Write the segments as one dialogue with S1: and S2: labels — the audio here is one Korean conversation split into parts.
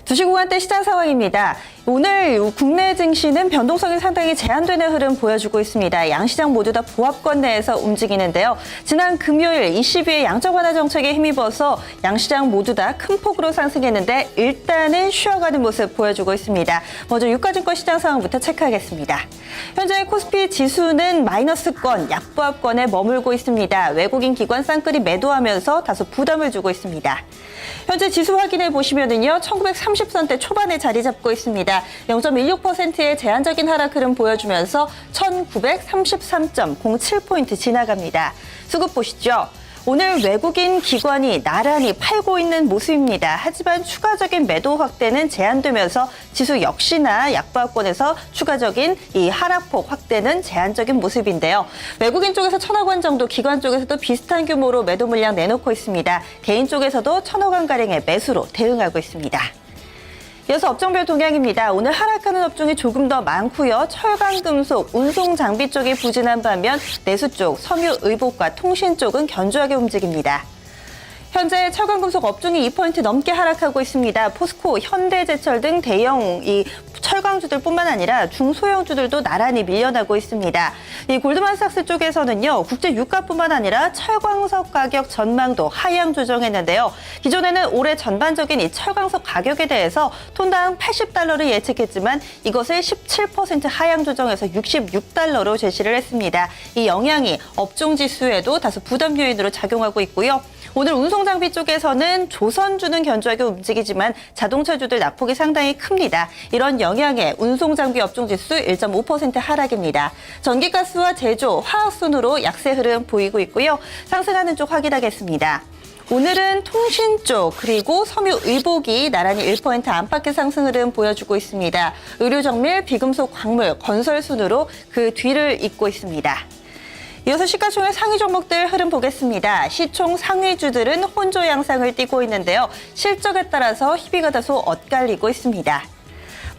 S1: 주식시간대 시장 상황입니다. 오늘 국내 증시는 변동성이 상당히 제한되는 흐름 보여주고 있습니다. 양시장 모두 다 보합권 내에서 움직이는데요. 지난 금요일 ECB의 양적 완화 정책에 힘입어서 양시장 모두 다 큰 폭으로 상승했는데 일단은 쉬어가는 모습 보여주고 있습니다. 먼저 유가증권 시장 상황부터 체크하겠습니다. 현재 코스피 지수는 마이너스권, 약보합권에 머물고 있습니다. 외국인 기관 쌍끌이 매도하면서 다소 부담을 주고 있습니다. 현재 지수 확인해 보시면은요, 1930선대 초반에 자리 잡고 있습니다. 0.16%의 제한적인 하락 흐름 보여주면서 1933.07포인트 지나갑니다. 수급 보시죠. 오늘 외국인 기관이 나란히 팔고 있는 모습입니다. 하지만 추가적인 매도 확대는 제한되면서 지수 역시나 약보합권에서 추가적인 이 하락폭 확대는 제한적인 모습인데요. 외국인 쪽에서 1,000억 원 정도, 기관 쪽에서도 비슷한 규모로 매도 물량 내놓고 있습니다. 개인 쪽에서도 1,000억 원가량의 매수로 대응하고 있습니다. 이어서 업종별 동향입니다. 오늘 하락하는 업종이 조금 더 많고요. 철강, 금속, 운송, 장비 쪽이 부진한 반면 내수 쪽, 섬유, 의복과 통신 쪽은 견조하게 움직입니다. 현재 철강금속 업종이 2포인트 넘게 하락하고 있습니다. 포스코, 현대제철 등 대형 철강주들뿐만 아니라 중소형주들도 나란히 밀려나고 있습니다. 이 골드만삭스 쪽에서는요, 국제 유가뿐만 아니라 철광석 가격 전망도 하향 조정했는데요. 기존에는 올해 전반적인 이 철광석 가격에 대해서 톤당 $80를 예측했지만 이것을 17% 하향 조정해서 $66로 제시를 했습니다. 이 영향이 업종 지수에도 다소 부담 요인으로 작용하고 있고요. 오늘 운송장비 쪽에서는 조선주는 견조하게 움직이지만 자동차주들 낙폭이 상당히 큽니다. 이런 영향에 운송장비 업종지수 1.5% 하락입니다. 전기가스와 제조, 화학순으로 약세 흐름 보이고 있고요. 상승하는 쪽 확인하겠습니다. 오늘은 통신 쪽 그리고 섬유 의복이 나란히 1% 안팎의 상승 흐름 보여주고 있습니다. 의료정밀, 비금속, 광물, 건설 순으로 그 뒤를 잇고 있습니다. 이어서 시가총액 상위 종목들 흐름 보겠습니다. 시총 상위주들은 혼조 양상을 띠고 있는데요. 실적에 따라서 희비가 다소 엇갈리고 있습니다.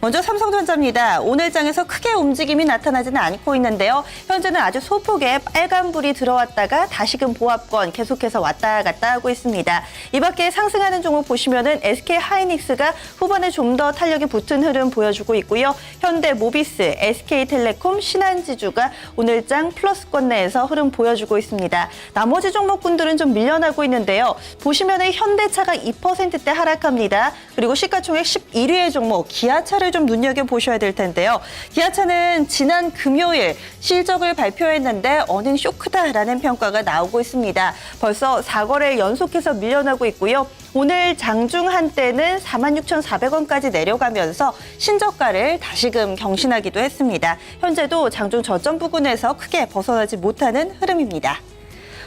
S1: 먼저 삼성전자입니다. 오늘 장에서 크게 움직임이 나타나지는 않고 있는데요. 현재는 아주 소폭의 빨간불이 들어왔다가 다시금 보합권 계속해서 왔다 갔다 하고 있습니다. 이 밖에 상승하는 종목 보시면은 SK하이닉스가 후반에 좀 더 탄력이 붙은 흐름 보여주고 있고요. 현대모비스, SK텔레콤, 신한지주가 오늘 장 플러스권 내에서 흐름 보여주고 있습니다. 나머지 종목군들은 좀 밀려나고 있는데요. 보시면은 현대차가 2%대 하락합니다. 그리고 시가총액 11위의 종목 기아차를 좀 눈여겨보셔야 될 텐데요. 기아차는 지난 금요일 실적을 발표했는데 어닝 쇼크다라는 평가가 나오고 있습니다. 벌써 4거래일 연속해서 밀려나고 있고요. 오늘 장중 한때는 46,400원까지 내려가면서 신저가를 다시금 경신하기도 했습니다. 현재도 장중 저점 부근에서 크게 벗어나지 못하는 흐름입니다.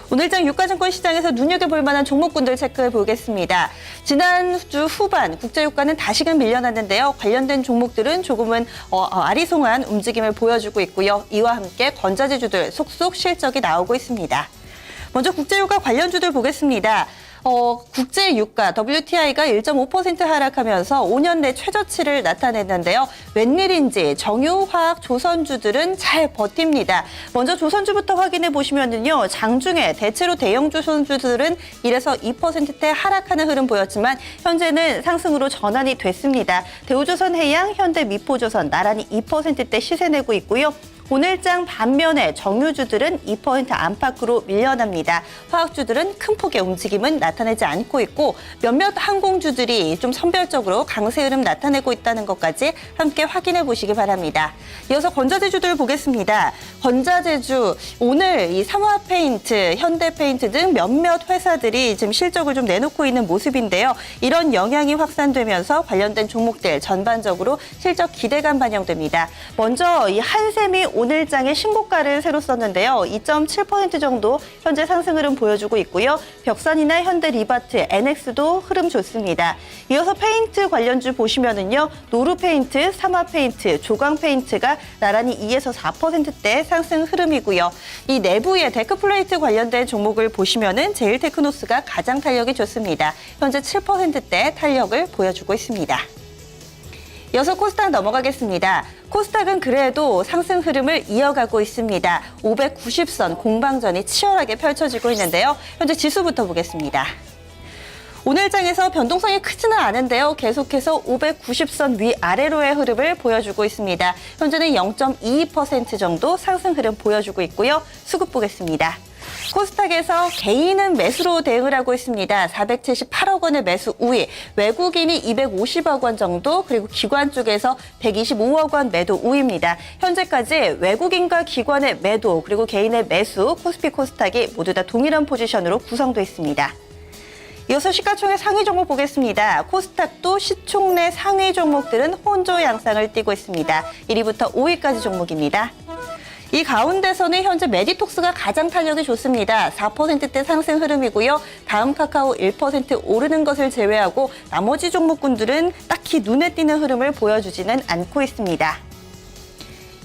S1: 오늘장 유가증권 시장에서 눈여겨볼 만한 종목군들 체크해 보겠습니다. 지난주 후반 국제유가는 다시금 밀려났는데요. 관련된 종목들은 조금은 아리송한 움직임을 보여주고 있고요. 이와 함께 건자재주들 속속 실적이 나오고 있습니다. 먼저 국제유가 관련주들 보겠습니다. 국제유가 WTI가 1.5% 하락하면서 5년 내 최저치를 나타냈는데요. 웬일인지 정유화학 조선주들은 잘 버팁니다. 먼저 조선주부터 확인해 보시면은요. 장중에 대체로 대형 조선주들은 1에서 2%대 하락하는 흐름 보였지만 현재는 상승으로 전환이 됐습니다. 대우조선해양, 현대미포조선 나란히 2%대 시세 내고 있고요. 오늘장 반면에 정유주들은 2% 안팎으로 밀려납니다. 화학주들은 큰 폭의 움직임은 나타내지 않고 있고 몇몇 항공주들이 좀 선별적으로 강세 흐름 나타내고 있다는 것까지 함께 확인해 보시기 바랍니다. 이어서 건자재주들 보겠습니다. 건자재주 오늘 이 삼화페인트, 현대페인트 등 몇몇 회사들이 지금 실적을 좀 내놓고 있는 모습인데요. 이런 영향이 확산되면서 관련된 종목들 전반적으로 실적 기대감 반영됩니다. 먼저 이 한샘이 오늘장에 신고가를 새로 썼는데요. 2.7% 정도 현재 상승 흐름 보여주고 있고요. 벽산이나 현대리바트, NX도 흐름 좋습니다. 이어서 페인트 관련주 보시면은요. 노루페인트, 삼화페인트, 조광페인트가 나란히 2에서 4%대 상승 흐름이고요. 이 내부의 데크플레이트 관련된 종목을 보시면은 제일테크노스가 가장 탄력이 좋습니다. 현재 7%대 탄력을 보여주고 있습니다. 이어서 코스닥 넘어가겠습니다. 코스닥은 그래도 상승 흐름을 이어가고 있습니다. 590선 공방전이 치열하게 펼쳐지고 있는데요. 현재 지수부터 보겠습니다. 오늘 장에서 변동성이 크지는 않은데요. 계속해서 590선 위아래로의 흐름을 보여주고 있습니다. 현재는 0.22% 정도 상승 흐름 보여주고 있고요. 수급 보겠습니다. 코스닥에서 개인은 매수로 대응을 하고 있습니다. 478억 원의 매수 우위, 외국인이 250억 원 정도, 그리고 기관 쪽에서 125억 원 매도 우위입니다. 현재까지 외국인과 기관의 매도, 그리고 개인의 매수, 코스피 코스닥이 모두 다 동일한 포지션으로 구성되어 있습니다. 이어서 시가총액 상위 종목 보겠습니다. 코스닥도 시총내 상위 종목들은 혼조 양상을 띠고 있습니다. 1위부터 5위까지 종목입니다. 이 가운데서는 현재 메디톡스가 가장 탄력이 좋습니다. 4%대 상승 흐름이고요. 다음 카카오 1% 오르는 것을 제외하고 나머지 종목군들은 딱히 눈에 띄는 흐름을 보여주지는 않고 있습니다.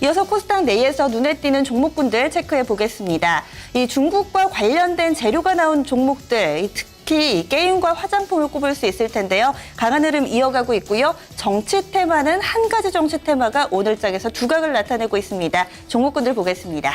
S1: 이어서 코스닥 내에서 눈에 띄는 종목군들 체크해 보겠습니다. 이 중국과 관련된 재료가 나온 종목들, 특히 게임과 화장품을 꼽을 수 있을 텐데요. 강한 흐름 이어가고 있고요. 정치 테마는 한 가지 정치 테마가 오늘 장에서 두각을 나타내고 있습니다. 종목군들 보겠습니다.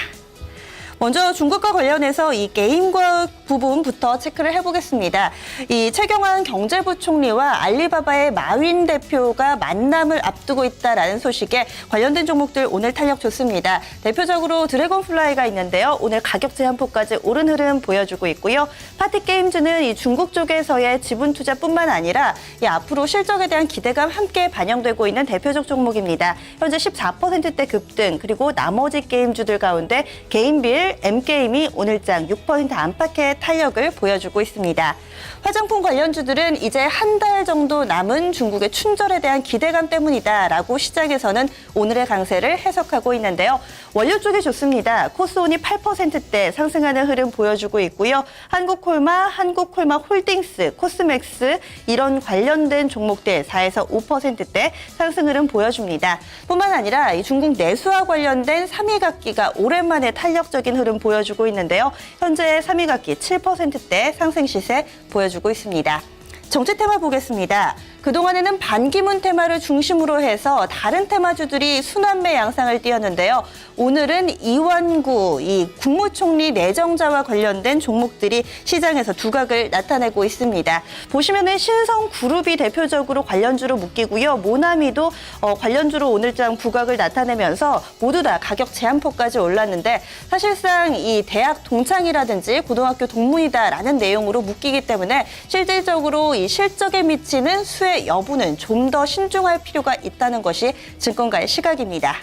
S1: 먼저 중국과 관련해서 이 게임과 부분부터 체크를 해보겠습니다. 이 최경환 경제부총리와 알리바바의 마윈 대표가 만남을 앞두고 있다라는 소식에 관련된 종목들 오늘 탄력 좋습니다. 대표적으로 드래곤플라이가 있는데요. 오늘 가격 제한폭까지 오른 흐름 보여주고 있고요. 파티게임즈는 이 중국 쪽에서의 지분 투자뿐만 아니라 이 앞으로 실적에 대한 기대감 함께 반영되고 있는 대표적 종목입니다. 현재 14%대 급등, 그리고 나머지 게임주들 가운데 개인빌, M게임이 오늘장 6% 안팎의 탄력을 보여주고 있습니다. 화장품 관련주들은 이제 한 달 정도 남은 중국의 춘절에 대한 기대감 때문이다라고 시장에서는 오늘의 강세를 해석하고 있는데요. 원료 쪽이 좋습니다. 코스온이 8%대 상승하는 흐름 보여주고 있고요. 한국콜마, 한국콜마홀딩스, 코스맥스 이런 관련된 종목들 4에서 5%대 상승 흐름 보여줍니다. 뿐만 아니라 이 중국 내수와 관련된 삼위각기가 오랜만에 탄력적인 흐름 보여주고 있는데요. 현재 삼위각기 7%대 상승 시세 보여주고 있습니다. 정치 테마 보겠습니다. 그동안에는 반기문 테마를 중심으로 해서 다른 테마주들이 순환매 양상을 띄었는데요. 오늘은 이완구, 이 국무총리 내정자와 관련된 종목들이 시장에서 두각을 나타내고 있습니다. 보시면은 신성그룹이 대표적으로 관련주로 묶이고요. 모나미도 관련주로 오늘장 두각을 나타내면서 모두 다 가격 제한폭까지 올랐는데 사실상 이 대학 동창이라든지 고등학교 동문이다라는 내용으로 묶이기 때문에 실질적으로 이 실적에 미치는 수혜 여부는 좀 더 신중할 필요가 있다는 것이 증권가의 시각입니다.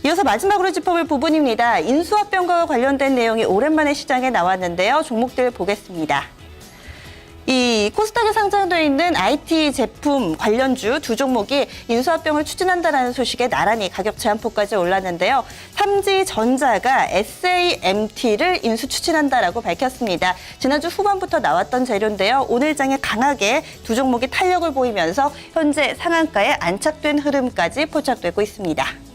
S1: 이어서 마지막으로 짚어볼 부분입니다. 인수합병과 관련된 내용이 오랜만에 시장에 나왔는데요. 종목들 보겠습니다. 이 코스닥에 상장되어 있는 IT 제품 관련주 두 종목이 인수합병을 추진한다는 소식에 나란히 가격 제한폭까지 올랐는데요. 삼지전자가 SAMT를 인수 추진한다라고 밝혔습니다. 지난주 후반부터 나왔던 재료인데요. 오늘 장에 강하게 두 종목이 탄력을 보이면서 현재 상한가에 안착된 흐름까지 포착되고 있습니다.